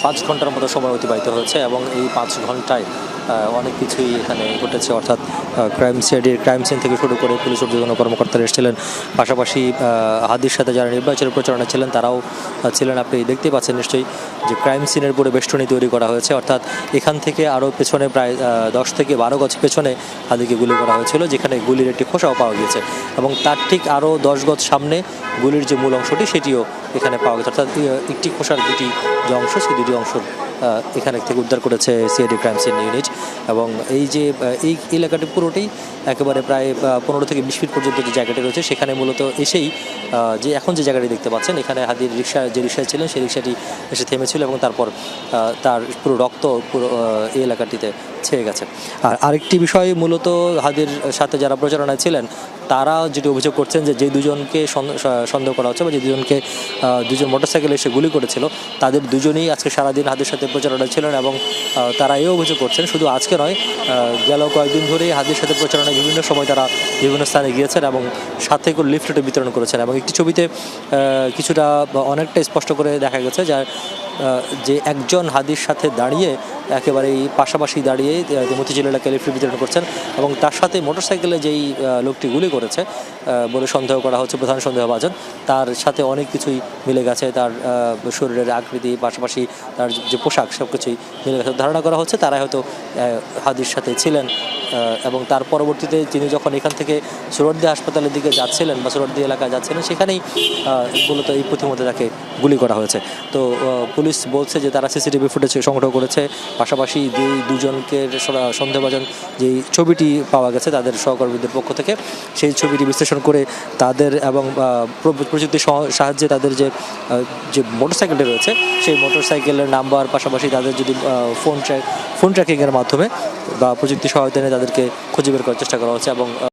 5 ঘন্টার মতো সময় অতিবাহিত হয়েছে এবং এই 5 ঘন্টায় অনেক কিছুই এখানে ঘটেছে। অর্থাৎ ক্রাইম সিন থেকে শুরু করে পুলিশ ঊর্ধ্বতন কর্মকর্তারা এসেছিলেন, পাশাপাশি হাদির সাথে যারা নির্বাচনের প্রচারণা ছিলেন তারাও ছিলেন। আপনি দেখতেই পাচ্ছেন নিশ্চয়ই যে ক্রাইম সিনের পুরো বেষ্টনী তৈরি করা হয়েছে। অর্থাৎ এখান থেকে আরও পেছনে প্রায় 10 থেকে 12 গজ পেছনে হাদিকে গুলি করা হয়েছিল, যেখানে গুলির একটি খোসাও পাওয়া গিয়েছে এবং তার ঠিক আরও 10 গজ সামনে গুলির যে মূল অংশটি সেটিও এখানে পাওয়া গেছে। অর্থাৎ একটি খোসার দুটি যে অংশ, সেই দুটি অংশ এখানে থেকে উদ্ধার করেছে সিআইডি ক্রাইম সিন ইউনিট। এবং এই এলাকাটি পুরোটাই একেবারে প্রায় 15 থেকে 20 ফিট পর্যন্ত যে জায়গাটি রয়েছে সেখানে মূলত এসেই এখন যে জায়গাটি দেখতে পাচ্ছেন, এখানে হাদির রিক্সায় ছিলেন সেই রিক্সাটি এসে থেমেছিল এবং তারপর তার পুরো রক্ত পুরো এই এলাকাটিতে ছেয়ে গেছে। আর আরেকটি বিষয়, মূলত হাদির সাথে যারা প্রচারণায় ছিলেন তারা যেটি অভিযোগ করছেন যে দুজনকে সন্দেহ করা হচ্ছে বা যে দুজন মোটরসাইকেলে এসে গুলি করেছিল তাদের দুজনেই আজকে সারাদিন হাদির সাথে প্রচারণায় ছিলেন এবং তারা এই অভিযোগ করছেন শুধু আজকে নয়, গেল কয়েকদিন ধরেই হাদির সাথে প্রচারণায় বিভিন্ন সময় তারা বিভিন্ন স্থানে গিয়েছেন এবং সাথে করে লিফলেটও বিতরণ করেছেন। এবং একটি ছবিতে কিছুটা অনেকটা স্পষ্ট করে দেখা গেছে যে একজন হাদির সাথে দাঁড়িয়ে একেবারেই পাশাপাশি দাঁড়িয়ে মতিঝিল এলাকায় লিফলেট বিতরণ করছেন এবং তার সাথে মোটরসাইকেলে যেই লোকটি গুলি করেছে বলে সন্দেহ করা হচ্ছে, প্রধান সন্দেহভাজন, তার সাথে অনেক কিছুই মিলে গেছে। তার শরীরের আকৃতি, পাশাপাশি তার যে পোশাক, সব কিছুই মিলে গেছে। ধারণা করা হচ্ছে তারাই হয়তো হাদির সাথে ছিলেন এবং তার পরবর্তীতে তিনি যখন এখান থেকে সোহরাওয়ার্দী হাসপাতালের দিকে যাচ্ছিলেন বা সোহরাওয়ার্দী এলাকায় যাচ্ছিলেন সেখানেই মূলত এই পথিমধ্যে তাকে গুলি করা হয়েছে। তো পুলিশ বলছে যে তারা সিসিটিভি ফুটেজ সংগ্রহ করেছে, পাশাপাশি যেই দুজনকে সন্দেহভাজন যেই ছবিটি পাওয়া গেছে তাদের সহকর্মীদের পক্ষ থেকে, সেই ছবিটি বিশ্লেষণ করে তাদের এবং প্রযুক্তির সাহায্যে তাদের যে মোটরসাইকেলটি রয়েছে সেই মোটরসাইকেলের নাম্বার, পাশাপাশি তাদের যদি ফোন ট্র্যাকিংয়ের মাধ্যমে বা প্রযুক্তি সহায়তা নিয়ে তাদেরকে খুঁজে বের করার চেষ্টা করা হচ্ছে। এবং